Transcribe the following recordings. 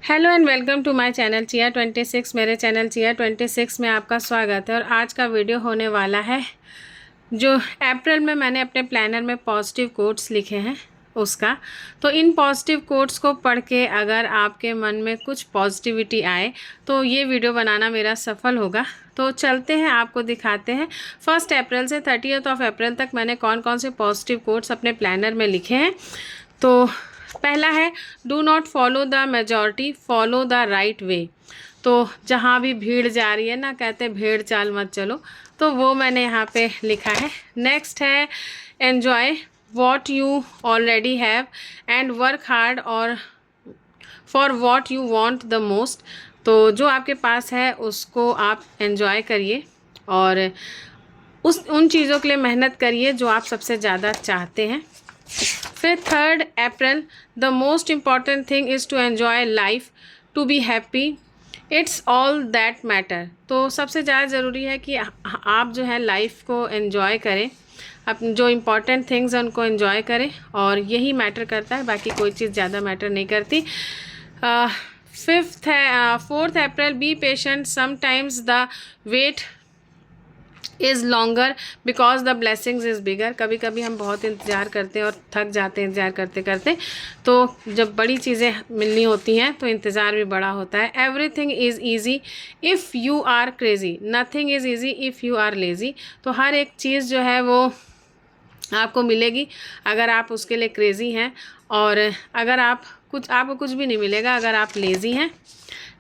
Hello and welcome to my channel चिया 26। मेरे channel चिया 26 में आपका स्वागत है। और आज का वीडियो होने वाला है जो अप्रैल में मैंने अपने प्लानर में पॉजिटिव कोट्स लिखे हैं उसका। तो इन पॉजिटिव कोट्स को पढ़ के अगर आपके मन में कुछ पॉजिटिविटी आए तो ये वीडियो बनाना मेरा सफल होगा। तो चलते हैं, आपको दिखाते हैं 1 अप्रैल से 30 अप्रैल तक मैंने कौन कौन से पॉजिटिव कोट्स अपने प्लानर में लिखे हैं। तो पहला है, do not follow the majority, follow the right way. तो जहाँ भी भीड़ जा रही है ना, कहते भेड़ चाल मत चलो, तो वो मैंने यहाँ पे लिखा है। नेक्स्ट है, enjoy what you already have and work hard और for what you want the most. तो जो आपके पास है उसको आप एन्जॉय करिए और उन चीज़ों के लिए मेहनत करिए जो आप सबसे ज़्यादा चाहते हैं। फिर 3 April, the most important thing is to enjoy life, to be happy, it's all that matter. तो सबसे ज़्यादा ज़रूरी है कि आप जो है लाइफ को एन्जॉय करें, अपने जो इम्पॉर्टेंट थिंग्स हैं उनको एन्जॉय करें, और यही मैटर करता है, बाकी कोई चीज़ ज़्यादा मैटर नहीं करती। 4 April, be patient, sometimes the wait is longer because the blessings is bigger. कभी कभी हम बहुत इंतज़ार करते हैं और थक जाते हैं इंतज़ार करते करते, तो जब बड़ी चीज़ें मिलनी होती हैं तो इंतज़ार भी बड़ा होता है। Everything is easy if you are crazy, nothing is easy if you are lazy. तो हर एक चीज़ जो है वो आपको मिलेगी अगर आप उसके लिए क्रेज़ी हैं, और अगर आपको कुछ भी नहीं मिलेगा अगर आप लेज़ी हैं।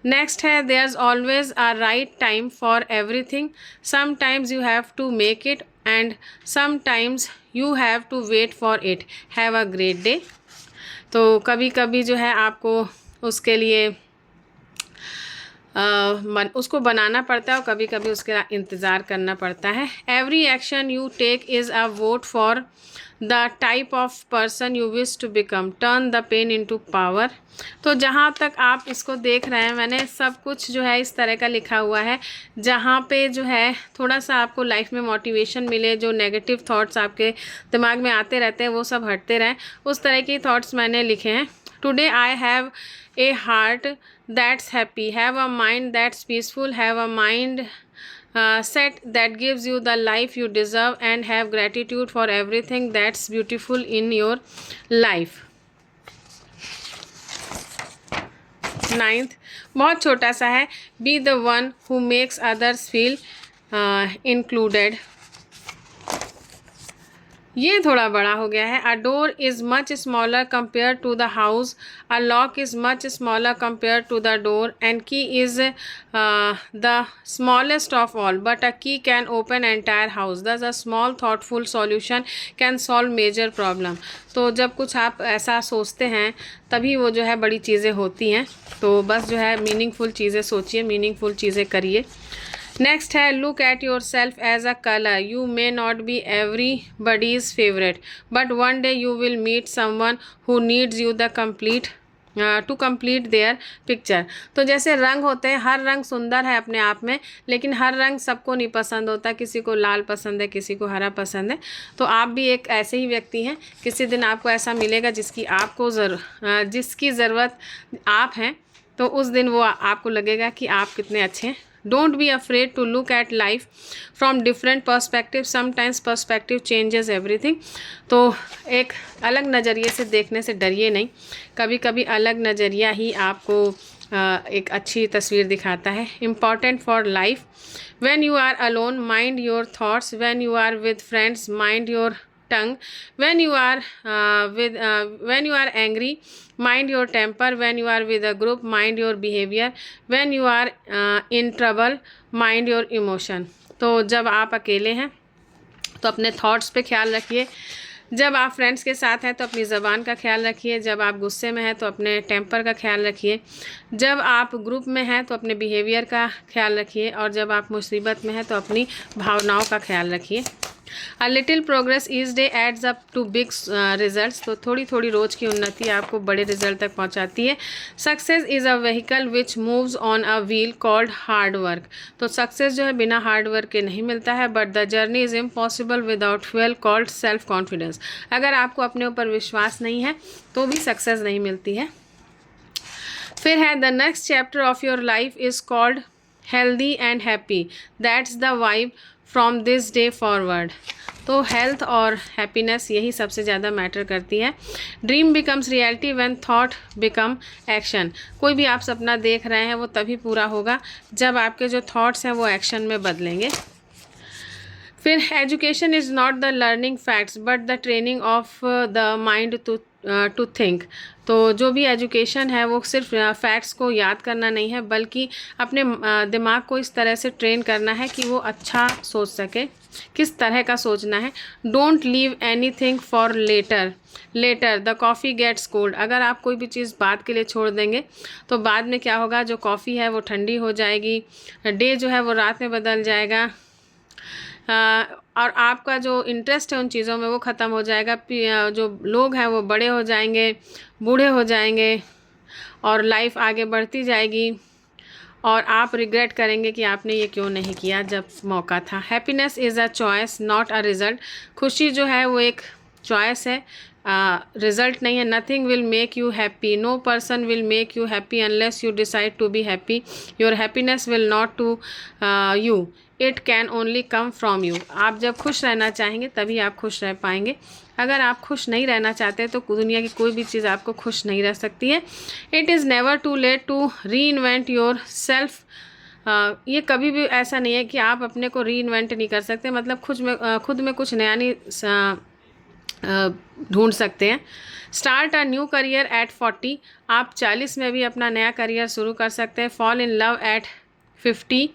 नेक्स्ट है, there's always a right time for everything, sometimes you have to make it and sometimes you have to wait for it, have a great day. तो कभी कभी जो है आपको उसके लिए उसको बनाना पड़ता है और कभी कभी उसके इंतज़ार करना पड़ता है। Every action you take is a vote for the type of person you wish to become, turn the pain into power. तो जहाँ तक आप इसको देख रहे हैं, मैंने सब कुछ जो है इस तरह का लिखा हुआ है जहाँ पे जो है थोड़ा सा आपको लाइफ में मोटिवेशन मिले, जो नेगेटिव थॉट्स आपके दिमाग में आते रहते हैं वो सब हटते रहें, उस तरह के थॉट्स मैंने लिखे हैं। Today I have a heart that's happy, have a mind that's peaceful, have a mind set that gives you the life you deserve, and have gratitude for everything that's beautiful in your life। 9th, बहुत छोटा सा है, be the one who makes others feel included। ये थोड़ा बड़ा हो गया है। A door is much smaller compare to the house, a lock is much smaller compare to the door, and key is the smallest of all, but a key can open entire house, thus a small thoughtful solution can solve major problem. तो जब कुछ आप ऐसा सोचते हैं तभी वो जो है बड़ी चीज़ें होती हैं। तो बस जो है मीनिंगफुल चीज़ें सोचिए, मीनिंगफुल चीज़ें करिए। नेक्स्ट है, look at yourself as a colour, you may not be everybody's favorite, but one day you will meet someone who needs you the complete to complete their picture. तो जैसे रंग होते हैं, हर रंग सुंदर है अपने आप में, लेकिन हर रंग सबको नहीं पसंद होता। किसी को लाल पसंद है, किसी को हरा पसंद है। तो आप भी एक ऐसे ही व्यक्ति हैं, किसी दिन आपको ऐसा मिलेगा जिसकी ज़रूरत आप हैं, तो उस दिन वो आपको लगेगा कि आप कितने अच्छे हैं। Don't be afraid to look at life from different perspectives. Sometimes perspective changes everything. तो एक अलग नज़रिए से देखने से डरिए नहीं, कभी कभी अलग नज़रिया ही आपको एक अच्छी तस्वीर दिखाता है। Important for life, when you are alone mind your thoughts, when you are with friends mind your tongue, when you are angry mind your temper, when you are with a group mind your behavior, when you are in trouble mind your emotion। तो जब आप अकेले हैं तो अपने thoughts पे ख्याल रखिए, जब आप फ्रेंड्स के साथ हैं तो अपनी ज़बान का ख्याल रखिए, जब आप गुस्से में हैं तो अपने टेम्पर का ख्याल रखिए, जब आप ग्रुप में हैं तो अपने बिहेवियर का ख्याल रखिए, और जब आप मुसीबत में हैं तो अपनी भावनाओं का ख्याल रखिए। A little progress each day adds up to big results. तो थोड़ी थोड़ी रोज़ की उन्नति आपको बड़े रिजल्ट तक पहुंचाती है। Success is a vehicle which moves on a wheel called hard work. तो सक्सेस जो है बिना हार्ड वर्क के नहीं मिलता है, but the journey is impossible without fuel called self confidence. अगर आपको अपने ऊपर विश्वास नहीं है तो भी सक्सेस नहीं मिलती है। फिर है the next chapter of your life is called healthy and happy, that's the vibe from this day forward. तो हेल्थ और हैप्पीनेस यही सबसे ज़्यादा मैटर करती है। Dream becomes reality when thought become action. कोई भी आप सपना देख रहे हैं वो तभी पूरा होगा जब आपके जो थॉट्स हैं वो एक्शन में बदलेंगे। फिर education is not the learning facts but the training of the mind to think. तो जो भी एजुकेशन है वो सिर्फ फैक्ट्स को याद करना नहीं है, बल्कि अपने दिमाग को इस तरह से ट्रेन करना है कि वो अच्छा सोच सके। किस तरह का सोचना है? Don't leave anything for later, later the coffee gets cold. अगर आप कोई भी चीज़ बाद के लिए छोड़ देंगे तो बाद में क्या होगा, जो कॉफ़ी है वो ठंडी हो जाएगी, डे जो है वो रात में बदल जाएगा, और आपका जो इंटरेस्ट है उन चीज़ों में वो ख़त्म हो जाएगा। जो लोग हैं वो बड़े हो जाएंगे, बूढ़े हो जाएंगे, और लाइफ आगे बढ़ती जाएगी, और आप रिग्रेट करेंगे कि आपने ये क्यों नहीं किया जब मौका था। Happiness is a choice not a result. खुशी जो है वो एक चॉइस है, रिज़ल्ट नहीं है। Nothing will make you happy, no person will make you happy unless you decide to be happy. Your happiness will not to you, it can only come from you. आप जब खुश रहना चाहेंगे तभी आप खुश रह पाएंगे। अगर आप खुश नहीं रहना चाहते तो दुनिया की कोई भी चीज़ आपको खुश नहीं रह सकती है। It is never too late to reinvent yourself. ये कभी भी ऐसा नहीं है कि आप अपने को री इन्वेंट नहीं कर सकते, मतलब खुद में कुछ नया नहीं ढूंढ सकते हैं। Start a new career at 40। आप 40 में भी अपना नया करियर शुरू कर सकते हैं। Fall in love at 50।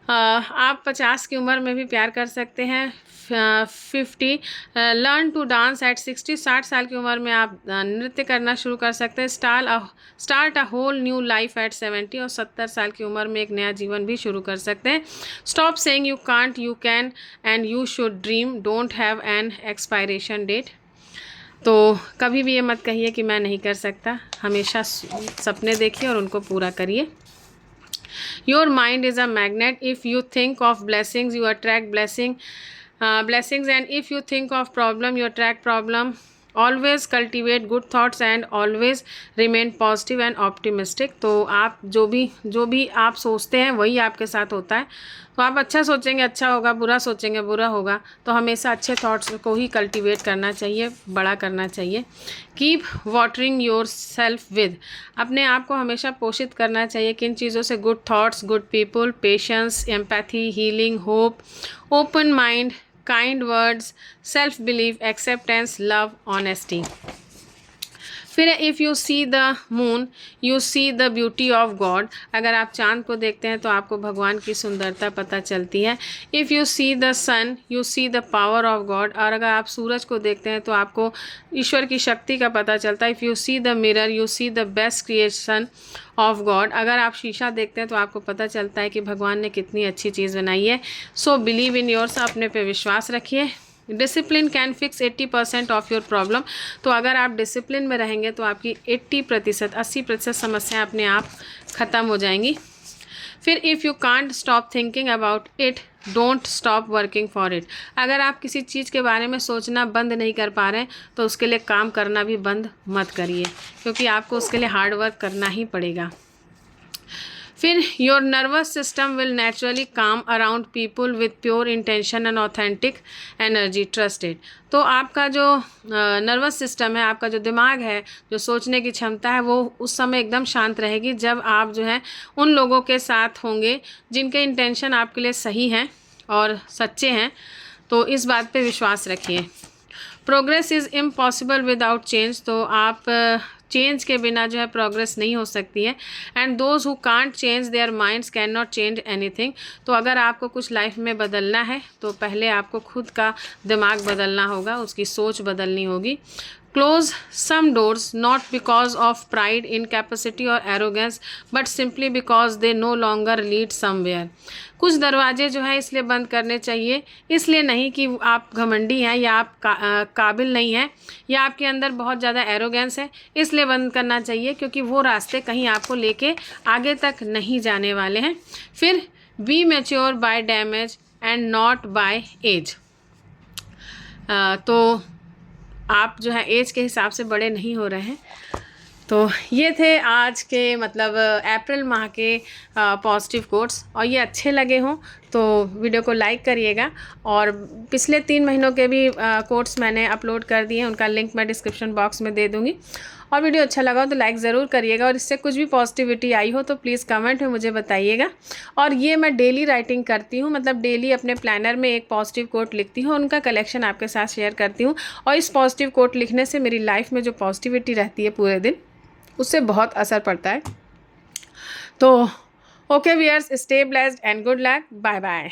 आप 50 की उम्र में भी प्यार कर सकते हैं। 50। Learn to dance at 60। 60 साल की उम्र में आप नृत्य करना शुरू कर सकते हैं। Start a whole new life at 70। और 70 साल की उम्र में एक नया जीवन भी शुरू कर सकते हैं। Stop saying you can't, you can and you should dream, don't have an expiration date. तो कभी भी ये मत कहिए कि मैं नहीं कर सकता, हमेशा सपने देखिए और उनको पूरा करिए। Your mind is a magnet. If you think of blessings, you attract blessings, and if you think of problem, you attract problem. Always cultivate good thoughts and always remain positive and optimistic. तो आप जो भी आप सोचते हैं वही आपके साथ होता है। तो आप अच्छा सोचेंगे अच्छा होगा, बुरा सोचेंगे बुरा होगा। तो हमेशा अच्छे थॉट्स को ही कल्टीवेट करना चाहिए, बड़ा करना चाहिए। Keep watering your self with. अपने आप को हमेशा पोषित करना चाहिए किन चीज़ों से? Good thoughts, good people, patience, empathy, healing, hope, open mind, kind words, self belief, acceptance, love, honesty. फिर if you see the moon you see the beauty of God. अगर आप चाँद को देखते हैं तो आपको भगवान की सुंदरता पता चलती है। If you see the sun you see the power of God. और अगर आप सूरज को देखते हैं तो आपको ईश्वर की शक्ति का पता चलता है। If you see the mirror you see the best creation of God. अगर आप शीशा देखते हैं तो आपको पता चलता है कि भगवान ने कितनी अच्छी चीज़ बनाई है। सो बिलीव इन योर्स, अपने पे विश्वास रखिए। Discipline can fix 80% of your problem. तो अगर आप डिसिप्लिन में रहेंगे तो आपकी 80% समस्याएं अपने आप ख़त्म हो जाएंगी। फिर if you can't stop thinking about it don't stop working for it. अगर आप किसी चीज़ के बारे में सोचना बंद नहीं कर पा रहे हैं तो उसके लिए काम करना भी बंद मत करिए, क्योंकि आपको उसके लिए हार्ड वर्क करना ही पड़ेगा। फिर your nervous system will naturally calm around people with pure intention and authentic energy, trusted. तो आपका जो नर्वस सिस्टम है, आपका जो दिमाग है, जो सोचने की क्षमता है, वो उस समय एकदम शांत रहेगी जब आप जो है उन लोगों के साथ होंगे जिनके इंटेंशन आपके लिए सही हैं और सच्चे हैं। तो इस बात पे विश्वास रखिए। Progress is impossible without change. तो आप चेंज के बिना जो है प्रोग्रेस नहीं हो सकती है। And those who can't change their minds can not change anything. तो अगर आपको कुछ लाइफ में बदलना है तो पहले आपको खुद का दिमाग बदलना होगा, उसकी सोच बदलनी होगी। Close some doors not because of pride, incapacity और arrogance but simply because they no longer lead somewhere. कुछ दरवाजे जो है इसलिए बंद करने चाहिए, इसलिए नहीं कि आप घमंडी हैं या आप काबिल नहीं हैं या आपके अंदर बहुत ज़्यादा एरोगेंस है, इसलिए बंद करना चाहिए क्योंकि वो रास्ते कहीं आपको लेके आगे तक नहीं जाने वाले हैं। फिर be mature by damage and not by age. तो आप जो है एज के हिसाब से बड़े नहीं हो रहे हैं। तो ये थे आज के मतलब अप्रैल माह के पॉजिटिव कोट्स, और ये अच्छे लगे हों तो वीडियो को लाइक करिएगा। और पिछले 3 महीनों के भी कोट्स मैंने अपलोड कर दिए हैं, उनका लिंक मैं डिस्क्रिप्शन बॉक्स में दे दूँगी। और वीडियो अच्छा लगा हो तो लाइक ज़रूर करिएगा, और इससे कुछ भी पॉजिटिविटी आई हो तो प्लीज़ कमेंट में मुझे बताइएगा। और ये मैं डेली राइटिंग करती हूँ, मतलब डेली अपने प्लानर में एक पॉजिटिव कोट लिखती हूँ, उनका कलेक्शन आपके साथ शेयर करती हूँ। और इस पॉजिटिव कोट लिखने से मेरी लाइफ में जो पॉजिटिविटी रहती है पूरे दिन, उससे बहुत असर पड़ता है। तो okay viewers, stay blessed and good luck, bye bye.